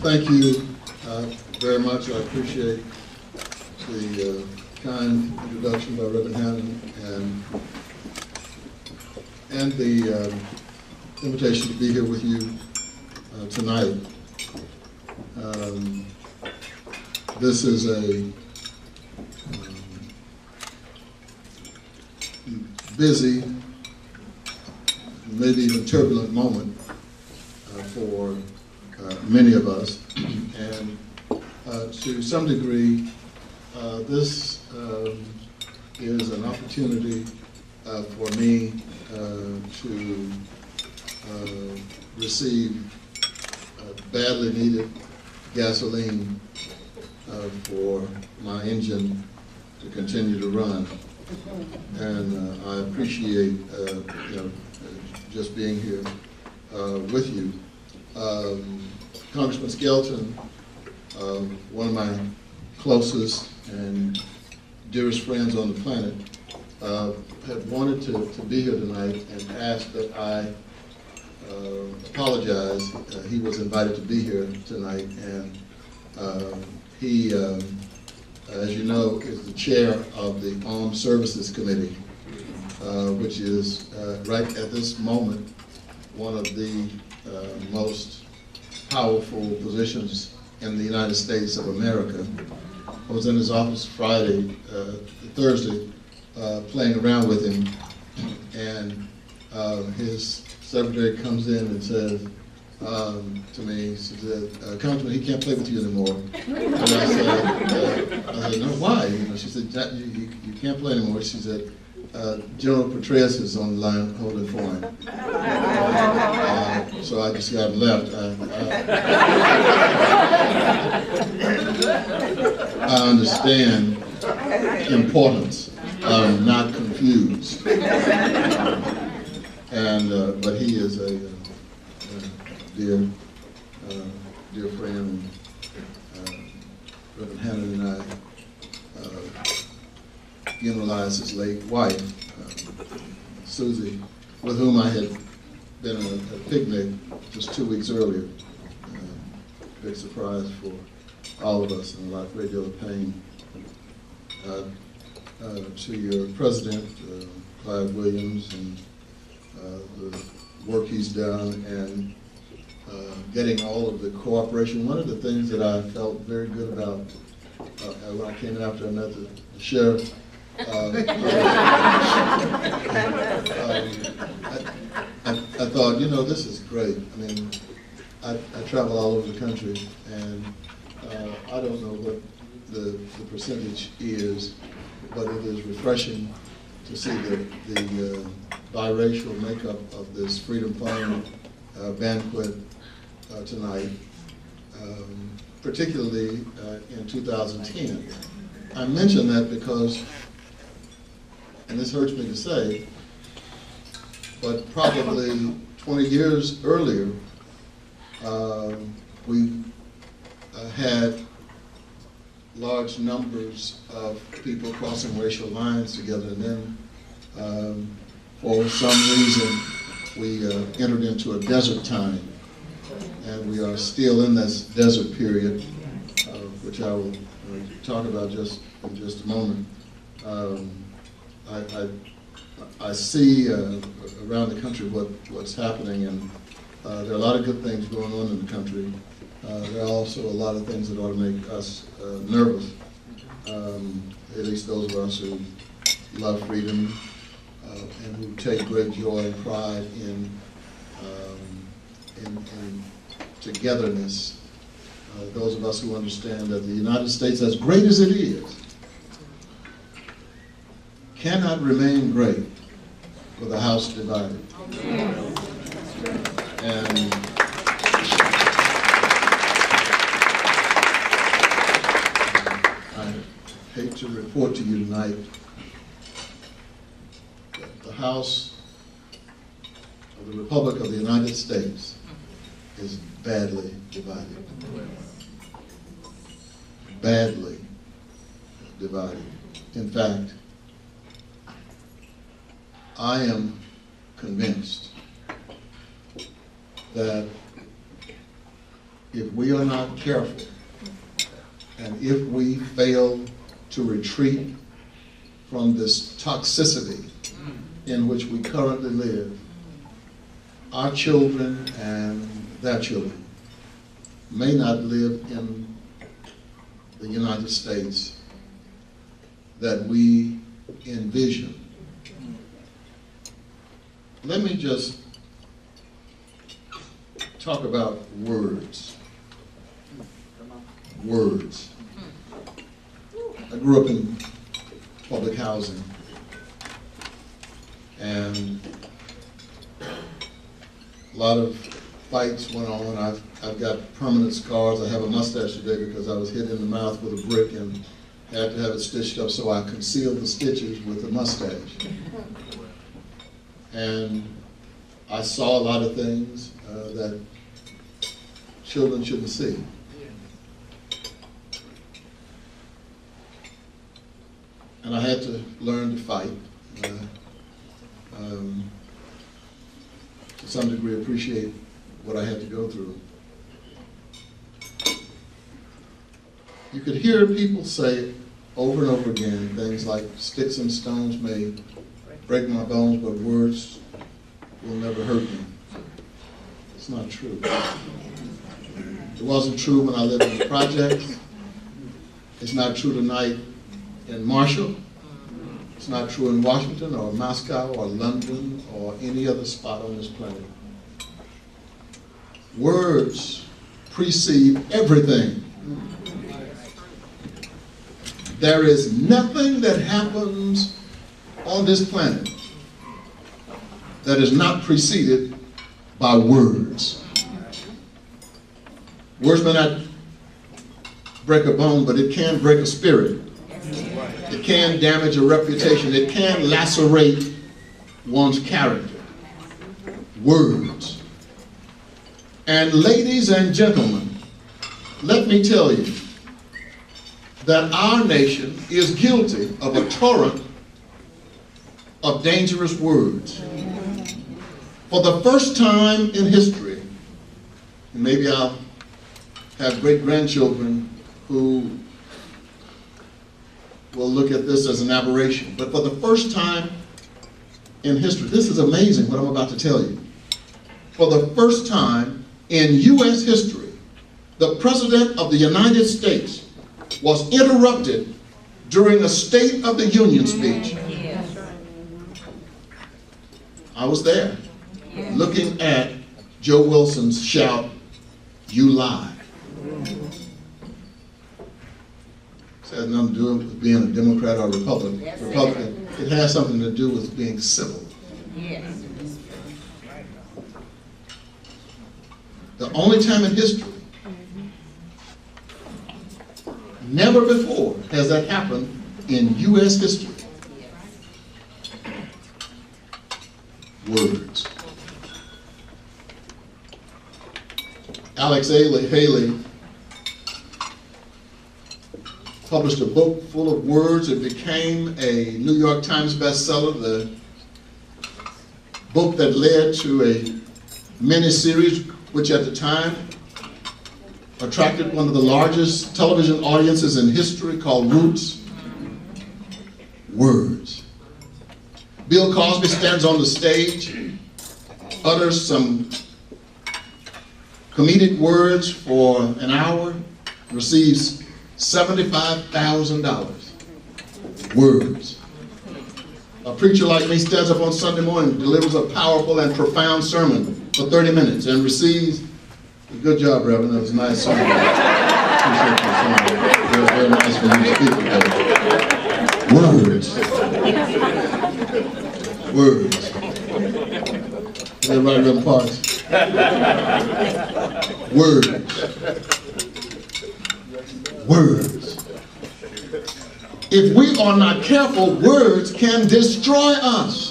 Thank you very much. I appreciate the kind introduction by Reverend Hannon and the invitation to be here with you tonight. This is a busy, maybe even turbulent moment for many of us, and to some degree, this is an opportunity for me to receive badly needed gasoline for my engine to continue to run. And I appreciate just being here with you. Congressman Skelton, one of my closest and dearest friends on the planet, had wanted to be here tonight and asked that I apologize. He was invited to be here tonight, and he, as you know, is the chair of the Armed Services Committee, which is right at this moment one of the most powerful positions in the United States of America. I was in his office Thursday, playing around with him, and his secretary comes in and says to me, she said, "Congressman, he can't play with you anymore." And I said, "No, why?" She said, "You can't play anymore." She said, "General Petraeus is on the line holding for him." So I just got left. I understand importance. I'm not confused. And but he is a dear friend. Reverend Hannon and I funeralized his late wife, Susie, with whom I had been at a picnic just 2 weeks earlier. Big surprise for all of us, and a great deal of pain. To your president, Clive Williams, and the work he's done, and getting all of the cooperation. One of the things that I felt very good about when I came in after I met the sheriff, I thought, this is great. I mean, I travel all over the country, and I don't know what the percentage is, but it is refreshing to see the biracial makeup of this Freedom Fund banquet tonight, particularly in 2010. I mention that because, and this hurts me to say, but probably 20 years earlier, we had large numbers of people crossing racial lines together, and then for some reason we entered into a desert time, and we are still in this desert period, which I will talk about in just a moment. I see around the country what's happening, and there are a lot of good things going on in the country. There are also a lot of things that ought to make us nervous, at least those of us who love freedom and who take great joy and pride in togetherness. Those of us who understand that the United States, as great as it is, cannot remain great with a house divided. And I hate to report to you tonight that the House of the Republic of the United States is badly divided. Badly divided. In fact, I am convinced that if we are not careful, and if we fail to retreat from this toxicity in which we currently live, our children and their children may not live in the United States that we envision. Let me just talk about words. Words. I grew up in public housing, and a lot of fights went on. I've got permanent scars. I have a mustache today because I was hit in the mouth with a brick and had to have it stitched up, so I concealed the stitches with a mustache. And I saw a lot of things that children shouldn't see. And I had to learn to fight. To some degree, appreciate what I had to go through. You could hear people say over and over again things like, sticks and stones may break my bones, but words will never hurt me. It's not true. It wasn't true when I lived in the projects. It's not true tonight in Marshall. It's not true in Washington or Moscow or London or any other spot on this planet. Words precede everything. There is nothing that happens on this planet that is not preceded by words. Words may not break a bone, but it can break a spirit. It can damage a reputation. It can lacerate one's character. Words. And ladies and gentlemen, let me tell you that our nation is guilty of a torrent of dangerous words. For the first time in history, and maybe I'll have great-grandchildren who will look at this as an aberration, but for the first time in history, this is amazing what I'm about to tell you. For the first time in U.S. history, the President of the United States was interrupted during a State of the Union speech. I was there, looking at Joe Wilson's shout, "You lie." It has nothing to do with being a Democrat or Republican. It has something to do with being civil. The only time in history, never before has that happened in U.S. history. Words. Alex Haley published a book full of words. It became a New York Times bestseller, the book that led to a miniseries which at the time attracted one of the largest television audiences in history, called Roots. Words. Bill Cosby stands on the stage, utters some comedic words for an hour, receives $75,000. Words. A preacher like me stands up on Sunday morning, delivers a powerful and profound sermon for 30 minutes and receives, good job, Reverend, that was a nice sermon. Appreciate your sermon. Very nice for you to speak today. Words. Words. Everybody run parts. Words. Words. If we are not careful, words can destroy us.